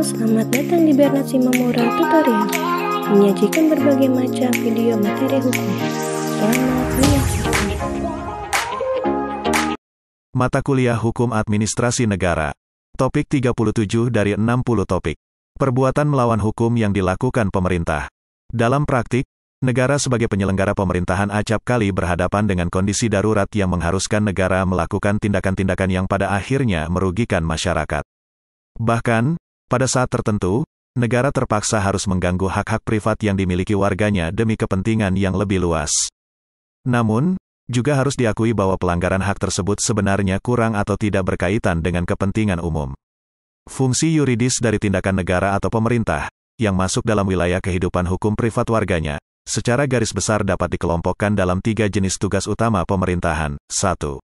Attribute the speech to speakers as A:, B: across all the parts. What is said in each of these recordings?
A: selamat datang di Bernard Simamura Tutorial, menyajikan berbagai macam video materi hukum. Selamat menyaksikan.
B: Mata kuliah Hukum Administrasi Negara. Topik 37 dari 60 topik. Perbuatan melawan hukum yang dilakukan pemerintah. Dalam praktik, negara sebagai penyelenggara pemerintahan acap kali berhadapan dengan kondisi darurat yang mengharuskan negara melakukan tindakan-tindakan yang pada akhirnya merugikan masyarakat. Bahkan, pada saat tertentu, negara terpaksa harus mengganggu hak-hak privat yang dimiliki warganya demi kepentingan yang lebih luas. Namun, juga harus diakui bahwa pelanggaran hak tersebut sebenarnya kurang atau tidak berkaitan dengan kepentingan umum. Fungsi yuridis dari tindakan negara atau pemerintah, yang masuk dalam wilayah kehidupan hukum privat warganya, secara garis besar dapat dikelompokkan dalam 3 jenis tugas utama pemerintahan. 1.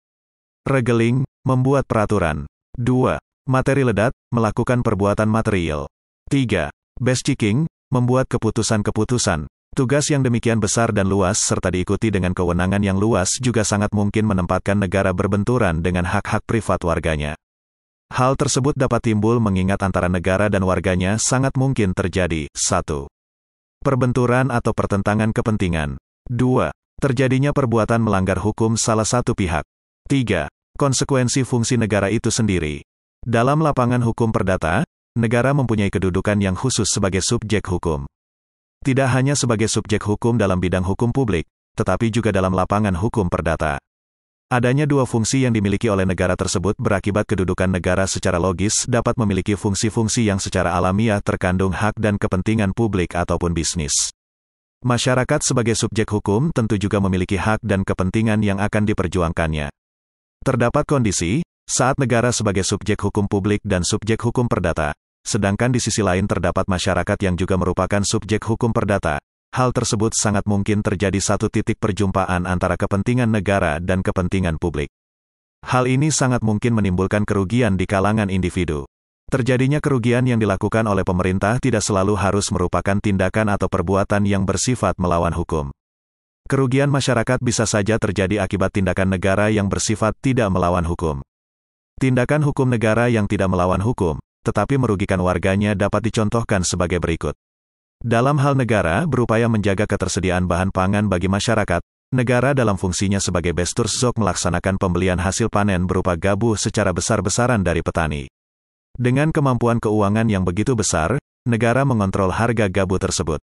B: Regeling, membuat peraturan. 2. Materi ledat, melakukan perbuatan material. 3. Base-checking, membuat keputusan-keputusan. Tugas yang demikian besar dan luas serta diikuti dengan kewenangan yang luas juga sangat mungkin menempatkan negara berbenturan dengan hak-hak privat warganya. Hal tersebut dapat timbul mengingat antara negara dan warganya sangat mungkin terjadi. 1. Perbenturan atau pertentangan kepentingan. 2. Terjadinya perbuatan melanggar hukum salah satu pihak. 3. Konsekuensi fungsi negara itu sendiri. Dalam lapangan hukum perdata, negara mempunyai kedudukan yang khusus sebagai subjek hukum. Tidak hanya sebagai subjek hukum dalam bidang hukum publik, tetapi juga dalam lapangan hukum perdata. Adanya 2 fungsi yang dimiliki oleh negara tersebut berakibat kedudukan negara secara logis dapat memiliki fungsi-fungsi yang secara alamiah terkandung hak dan kepentingan publik ataupun bisnis. Masyarakat sebagai subjek hukum tentu juga memiliki hak dan kepentingan yang akan diperjuangkannya. Terdapat kondisi saat negara sebagai subjek hukum publik dan subjek hukum perdata, sedangkan di sisi lain terdapat masyarakat yang juga merupakan subjek hukum perdata. Hal tersebut sangat mungkin terjadi satu titik perjumpaan antara kepentingan negara dan kepentingan publik. Hal ini sangat mungkin menimbulkan kerugian di kalangan individu. Terjadinya kerugian yang dilakukan oleh pemerintah tidak selalu harus merupakan tindakan atau perbuatan yang bersifat melawan hukum. Kerugian masyarakat bisa saja terjadi akibat tindakan negara yang bersifat tidak melawan hukum. Tindakan hukum negara yang tidak melawan hukum, tetapi merugikan warganya dapat dicontohkan sebagai berikut. Dalam hal negara berupaya menjaga ketersediaan bahan pangan bagi masyarakat, negara dalam fungsinya sebagai Besturzog melaksanakan pembelian hasil panen berupa gabuh secara besar-besaran dari petani. Dengan kemampuan keuangan yang begitu besar, negara mengontrol harga gabuh tersebut.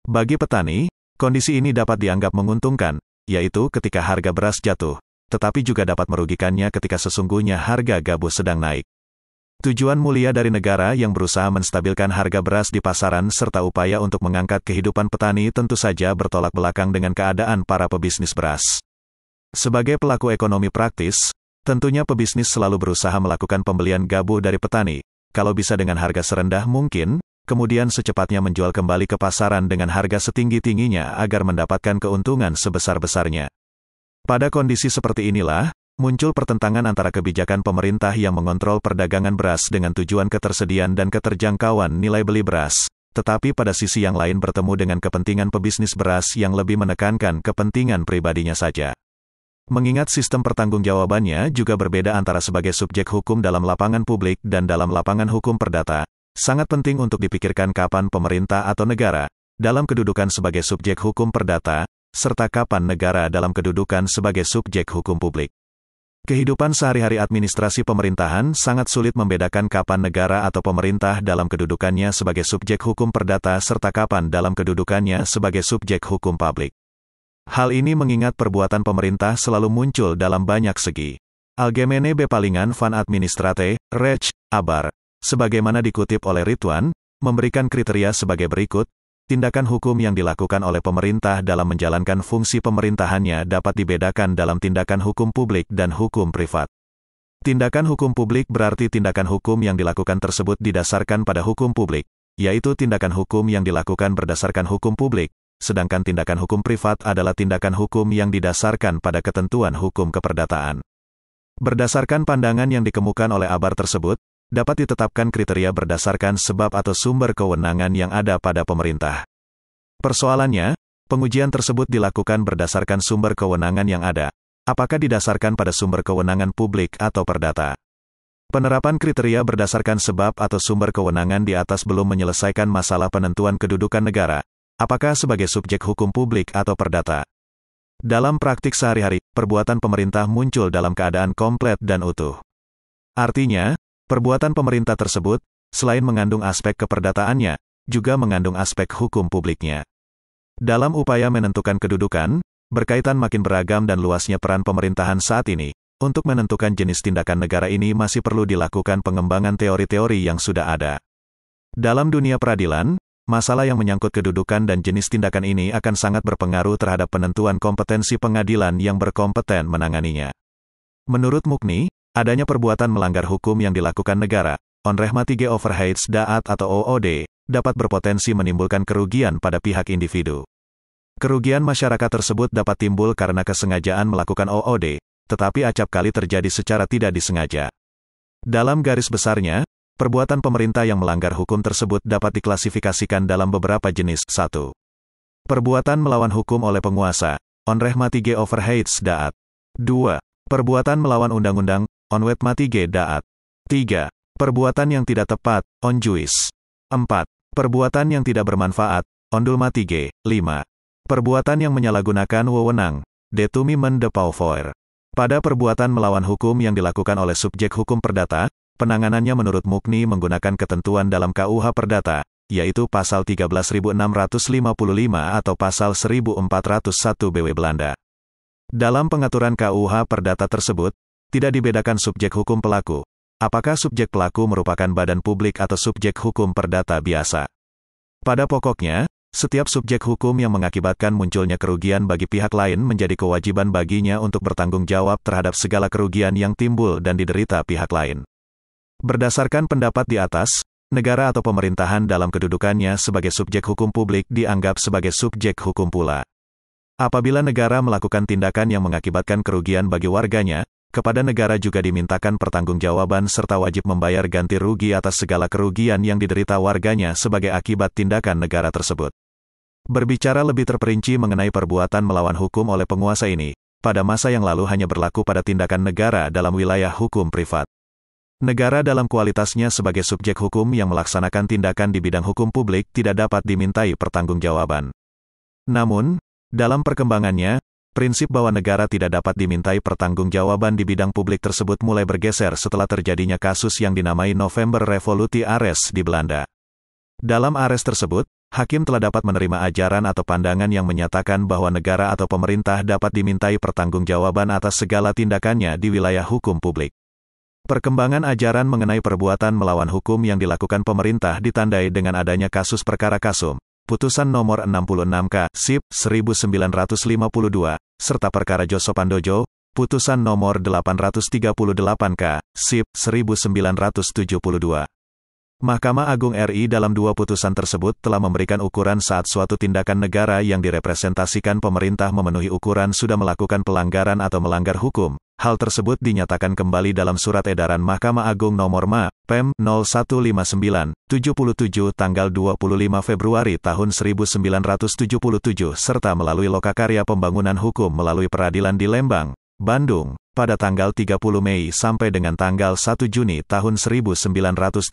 B: Bagi petani, kondisi ini dapat dianggap menguntungkan, yaitu ketika harga beras jatuh, tetapi juga dapat merugikannya ketika sesungguhnya harga gabuh sedang naik. Tujuan mulia dari negara yang berusaha menstabilkan harga beras di pasaran serta upaya untuk mengangkat kehidupan petani tentu saja bertolak belakang dengan keadaan para pebisnis beras. Sebagai pelaku ekonomi praktis, tentunya pebisnis selalu berusaha melakukan pembelian gabuh dari petani, kalau bisa dengan harga serendah mungkin, kemudian secepatnya menjual kembali ke pasaran dengan harga setinggi-tingginya agar mendapatkan keuntungan sebesar-besarnya. Pada kondisi seperti inilah, muncul pertentangan antara kebijakan pemerintah yang mengontrol perdagangan beras dengan tujuan ketersediaan dan keterjangkauan nilai beli beras, tetapi pada sisi yang lain bertemu dengan kepentingan pebisnis beras yang lebih menekankan kepentingan pribadinya saja. Mengingat sistem pertanggungjawabannya juga berbeda antara sebagai subjek hukum dalam lapangan publik dan dalam lapangan hukum perdata, sangat penting untuk dipikirkan kapan pemerintah atau negara, dalam kedudukan sebagai subjek hukum perdata, serta kapan negara dalam kedudukan sebagai subjek hukum publik. Kehidupan sehari-hari administrasi pemerintahan sangat sulit membedakan kapan negara atau pemerintah dalam kedudukannya sebagai subjek hukum perdata serta kapan dalam kedudukannya sebagai subjek hukum publik. Hal ini mengingat perbuatan pemerintah selalu muncul dalam banyak segi. Algemene Bepalingan van Administrate, Recht, Abar, sebagaimana dikutip oleh Ridwan, memberikan kriteria sebagai berikut. Tindakan hukum yang dilakukan oleh pemerintah dalam menjalankan fungsi pemerintahannya dapat dibedakan dalam tindakan hukum publik dan hukum privat. Tindakan hukum publik berarti tindakan hukum yang dilakukan tersebut didasarkan pada hukum publik, yaitu tindakan hukum yang dilakukan berdasarkan hukum publik, sedangkan tindakan hukum privat adalah tindakan hukum yang didasarkan pada ketentuan hukum keperdataan. Berdasarkan pandangan yang dikemukakan oleh Abar tersebut, dapat ditetapkan kriteria berdasarkan sebab atau sumber kewenangan yang ada pada pemerintah. Persoalannya, pengujian tersebut dilakukan berdasarkan sumber kewenangan yang ada, apakah didasarkan pada sumber kewenangan publik atau perdata. Penerapan kriteria berdasarkan sebab atau sumber kewenangan di atas belum menyelesaikan masalah penentuan kedudukan negara, apakah sebagai subjek hukum publik atau perdata. Dalam praktik sehari-hari, perbuatan pemerintah muncul dalam keadaan komplit dan utuh. Artinya, perbuatan pemerintah tersebut, selain mengandung aspek keperdataannya, juga mengandung aspek hukum publiknya. Dalam upaya menentukan kedudukan, berkaitan makin beragam dan luasnya peran pemerintahan saat ini. Untuk menentukan jenis tindakan negara ini masih perlu dilakukan pengembangan teori-teori yang sudah ada. Dalam dunia peradilan, masalah yang menyangkut kedudukan dan jenis tindakan ini akan sangat berpengaruh terhadap penentuan kompetensi pengadilan yang berkompeten menanganinya. Menurut Mukni, adanya perbuatan melanggar hukum yang dilakukan negara, onrechtmatige overheidsdaad atau OOD, dapat berpotensi menimbulkan kerugian pada pihak individu. Kerugian masyarakat tersebut dapat timbul karena kesengajaan melakukan OOD, tetapi acap kali terjadi secara tidak disengaja. Dalam garis besarnya, perbuatan pemerintah yang melanggar hukum tersebut dapat diklasifikasikan dalam beberapa jenis. 1. Perbuatan melawan hukum oleh penguasa, onrechtmatige overheidsdaad. 2. Perbuatan melawan undang-undang, onwetmatige daad. 3. Perbuatan yang tidak tepat, onjuis. 4. Perbuatan yang tidak bermanfaat, ondulmatige. 5. Perbuatan yang menyalahgunakan wewenang, detumimen de pauvoir. Pada perbuatan melawan hukum yang dilakukan oleh subjek hukum perdata, penanganannya menurut Mukni menggunakan ketentuan dalam KUH Perdata, yaitu Pasal 13.655 atau Pasal 1401 BW Belanda. Dalam pengaturan KUH Perdata tersebut, tidak dibedakan subjek hukum pelaku, apakah subjek pelaku merupakan badan publik atau subjek hukum perdata biasa. Pada pokoknya, setiap subjek hukum yang mengakibatkan munculnya kerugian bagi pihak lain menjadi kewajiban baginya untuk bertanggung jawab terhadap segala kerugian yang timbul dan diderita pihak lain. Berdasarkan pendapat di atas, negara atau pemerintahan dalam kedudukannya sebagai subjek hukum publik dianggap sebagai subjek hukum pula. Apabila negara melakukan tindakan yang mengakibatkan kerugian bagi warganya, kepada negara juga dimintakan pertanggungjawaban serta wajib membayar ganti rugi atas segala kerugian yang diderita warganya sebagai akibat tindakan negara tersebut. Berbicara lebih terperinci mengenai perbuatan melawan hukum oleh penguasa ini, pada masa yang lalu hanya berlaku pada tindakan negara dalam wilayah hukum privat. Negara dalam kualitasnya sebagai subjek hukum yang melaksanakan tindakan di bidang hukum publik tidak dapat dimintai pertanggungjawaban. Namun, dalam perkembangannya, prinsip bahwa negara tidak dapat dimintai pertanggungjawaban di bidang publik tersebut mulai bergeser setelah terjadinya kasus yang dinamai November Revolutie Arrest di Belanda. Dalam arrest tersebut, hakim telah dapat menerima ajaran atau pandangan yang menyatakan bahwa negara atau pemerintah dapat dimintai pertanggungjawaban atas segala tindakannya di wilayah hukum publik. Perkembangan ajaran mengenai perbuatan melawan hukum yang dilakukan pemerintah ditandai dengan adanya kasus perkara Kasum, Putusan nomor 66K, SIP, 1952, serta perkara Josopandojo, Putusan nomor 838K, SIP, 1972. Mahkamah Agung RI dalam dua putusan tersebut telah memberikan ukuran saat suatu tindakan negara yang direpresentasikan pemerintah memenuhi ukuran sudah melakukan pelanggaran atau melanggar hukum. Hal tersebut dinyatakan kembali dalam Surat Edaran Mahkamah Agung Nomor Ma. Pem. 0159/77 tanggal 25 Februari tahun 1977 serta melalui Lokakarya Pembangunan Hukum melalui Peradilan di Lembang, Bandung, pada tanggal 30 Mei sampai dengan tanggal 1 Juni tahun 1977.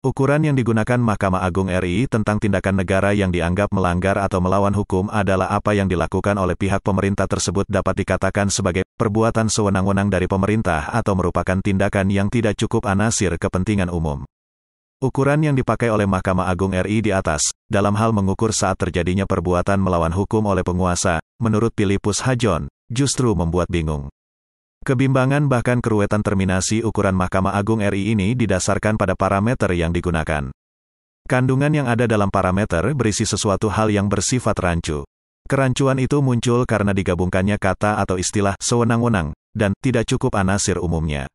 B: Ukuran yang digunakan Mahkamah Agung RI tentang tindakan negara yang dianggap melanggar atau melawan hukum adalah apa yang dilakukan oleh pihak pemerintah tersebut dapat dikatakan sebagai perbuatan sewenang-wenang dari pemerintah atau merupakan tindakan yang tidak cukup anasir kepentingan umum. Ukuran yang dipakai oleh Mahkamah Agung RI di atas, dalam hal mengukur saat terjadinya perbuatan melawan hukum oleh penguasa, menurut Philippus Hajon, justru membuat bingung. Kebimbangan bahkan keruwetan terminasi ukuran Mahkamah Agung RI ini didasarkan pada parameter yang digunakan. Kandungan yang ada dalam parameter berisi sesuatu hal yang bersifat rancu. Kerancuan itu muncul karena digabungkannya kata atau istilah sewenang-wenang, dan tidak cukup anasir umumnya.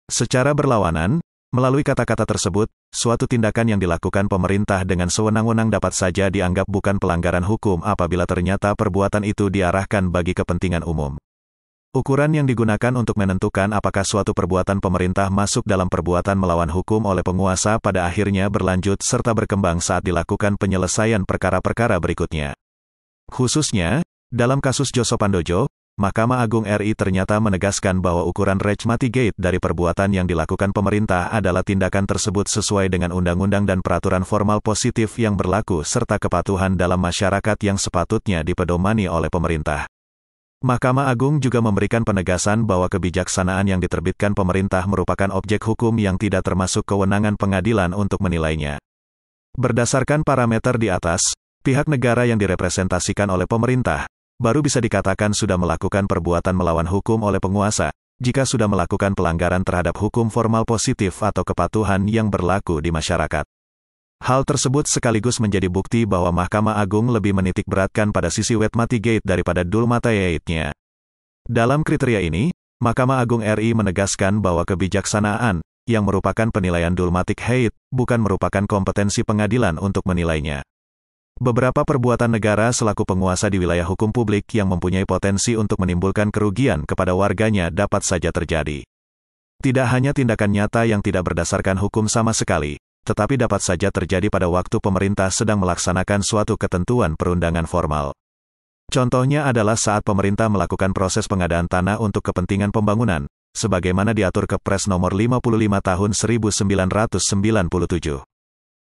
B: Secara berlawanan, melalui kata-kata tersebut, suatu tindakan yang dilakukan pemerintah dengan sewenang-wenang dapat saja dianggap bukan pelanggaran hukum apabila ternyata perbuatan itu diarahkan bagi kepentingan umum. Ukuran yang digunakan untuk menentukan apakah suatu perbuatan pemerintah masuk dalam perbuatan melawan hukum oleh penguasa pada akhirnya berlanjut serta berkembang saat dilakukan penyelesaian perkara-perkara berikutnya. Khususnya, dalam kasus Josopandojo, Mahkamah Agung RI ternyata menegaskan bahwa ukuran Rejmatigate dari perbuatan yang dilakukan pemerintah adalah tindakan tersebut sesuai dengan undang-undang dan peraturan formal positif yang berlaku serta kepatuhan dalam masyarakat yang sepatutnya dipedomani oleh pemerintah. Mahkamah Agung juga memberikan penegasan bahwa kebijaksanaan yang diterbitkan pemerintah merupakan objek hukum yang tidak termasuk kewenangan pengadilan untuk menilainya. Berdasarkan parameter di atas, pihak negara yang direpresentasikan oleh pemerintah baru bisa dikatakan sudah melakukan perbuatan melawan hukum oleh penguasa, jika sudah melakukan pelanggaran terhadap hukum formal positif atau kepatuhan yang berlaku di masyarakat. Hal tersebut sekaligus menjadi bukti bahwa Mahkamah Agung lebih menitikberatkan pada sisi Rejmatigate daripada Dulmatigate-nya. Dalam kriteria ini, Mahkamah Agung RI menegaskan bahwa kebijaksanaan, yang merupakan penilaian Dulmatigate, bukan merupakan kompetensi pengadilan untuk menilainya. Beberapa perbuatan negara selaku penguasa di wilayah hukum publik yang mempunyai potensi untuk menimbulkan kerugian kepada warganya dapat saja terjadi. Tidak hanya tindakan nyata yang tidak berdasarkan hukum sama sekali, tetapi dapat saja terjadi pada waktu pemerintah sedang melaksanakan suatu ketentuan perundangan formal. Contohnya adalah saat pemerintah melakukan proses pengadaan tanah untuk kepentingan pembangunan, sebagaimana diatur Kepres Nomor 55 Tahun 1997.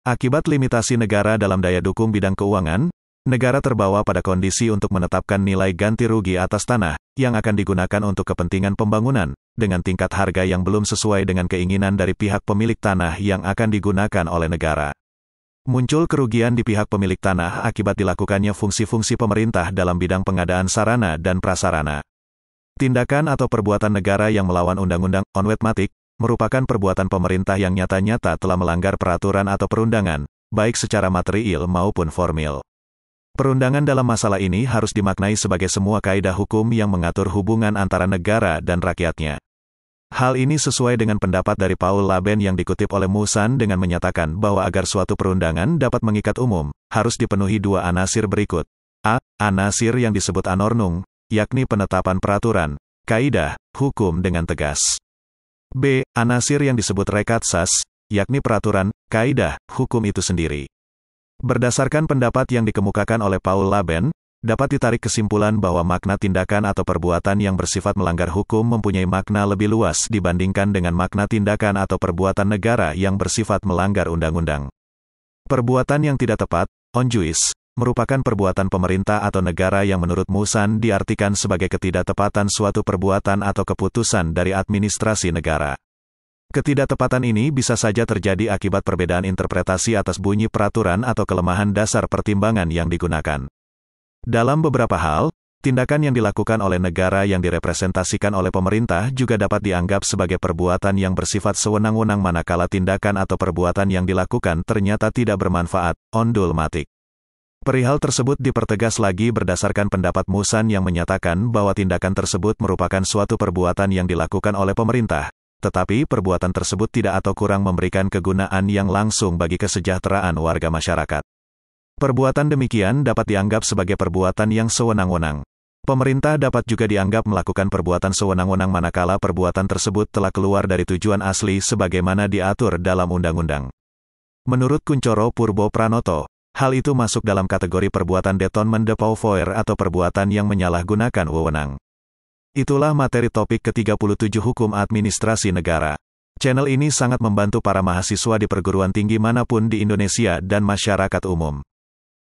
B: Akibat limitasi negara dalam daya dukung bidang keuangan, negara terbawa pada kondisi untuk menetapkan nilai ganti rugi atas tanah, yang akan digunakan untuk kepentingan pembangunan, dengan tingkat harga yang belum sesuai dengan keinginan dari pihak pemilik tanah yang akan digunakan oleh negara. Muncul kerugian di pihak pemilik tanah akibat dilakukannya fungsi-fungsi pemerintah dalam bidang pengadaan sarana dan prasarana. Tindakan atau perbuatan negara yang melawan undang-undang Rejmatigate merupakan perbuatan pemerintah yang nyata-nyata telah melanggar peraturan atau perundangan, baik secara material maupun formil. Perundangan dalam masalah ini harus dimaknai sebagai semua kaidah hukum yang mengatur hubungan antara negara dan rakyatnya. Hal ini sesuai dengan pendapat dari Paul Laben yang dikutip oleh Musan dengan menyatakan bahwa agar suatu perundangan dapat mengikat umum, harus dipenuhi dua anasir berikut. A. Anasir yang disebut anornung, yakni penetapan peraturan, kaidah, hukum dengan tegas. B. Anasir yang disebut rekatsas, yakni peraturan, kaidah, hukum itu sendiri. Berdasarkan pendapat yang dikemukakan oleh Paul Laben, dapat ditarik kesimpulan bahwa makna tindakan atau perbuatan yang bersifat melanggar hukum mempunyai makna lebih luas dibandingkan dengan makna tindakan atau perbuatan negara yang bersifat melanggar undang-undang. Perbuatan yang tidak tepat, onjuis, merupakan perbuatan pemerintah atau negara yang menurut Musan diartikan sebagai ketidaktepatan suatu perbuatan atau keputusan dari administrasi negara. Ketidaktepatan ini bisa saja terjadi akibat perbedaan interpretasi atas bunyi peraturan atau kelemahan dasar pertimbangan yang digunakan. Dalam beberapa hal, tindakan yang dilakukan oleh negara yang direpresentasikan oleh pemerintah juga dapat dianggap sebagai perbuatan yang bersifat sewenang-wenang manakala tindakan atau perbuatan yang dilakukan ternyata tidak bermanfaat, Dulmatigate. Perihal tersebut dipertegas lagi berdasarkan pendapat Musan yang menyatakan bahwa tindakan tersebut merupakan suatu perbuatan yang dilakukan oleh pemerintah, tetapi perbuatan tersebut tidak atau kurang memberikan kegunaan yang langsung bagi kesejahteraan warga masyarakat. Perbuatan demikian dapat dianggap sebagai perbuatan yang sewenang-wenang. Pemerintah dapat juga dianggap melakukan perbuatan sewenang-wenang manakala perbuatan tersebut telah keluar dari tujuan asli sebagaimana diatur dalam undang-undang. Menurut Kuncoro Purbo Pranoto, hal itu masuk dalam kategori perbuatan détournement de pouvoir atau perbuatan yang menyalahgunakan wewenang. Itulah materi topik ke-37 Hukum Administrasi Negara. Channel ini sangat membantu para mahasiswa di perguruan tinggi manapun di Indonesia dan masyarakat umum.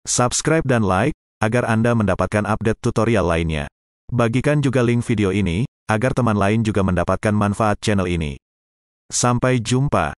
B: Subscribe dan like, agar Anda mendapatkan update tutorial lainnya. Bagikan juga link video ini, agar teman lain juga mendapatkan manfaat channel ini. Sampai jumpa.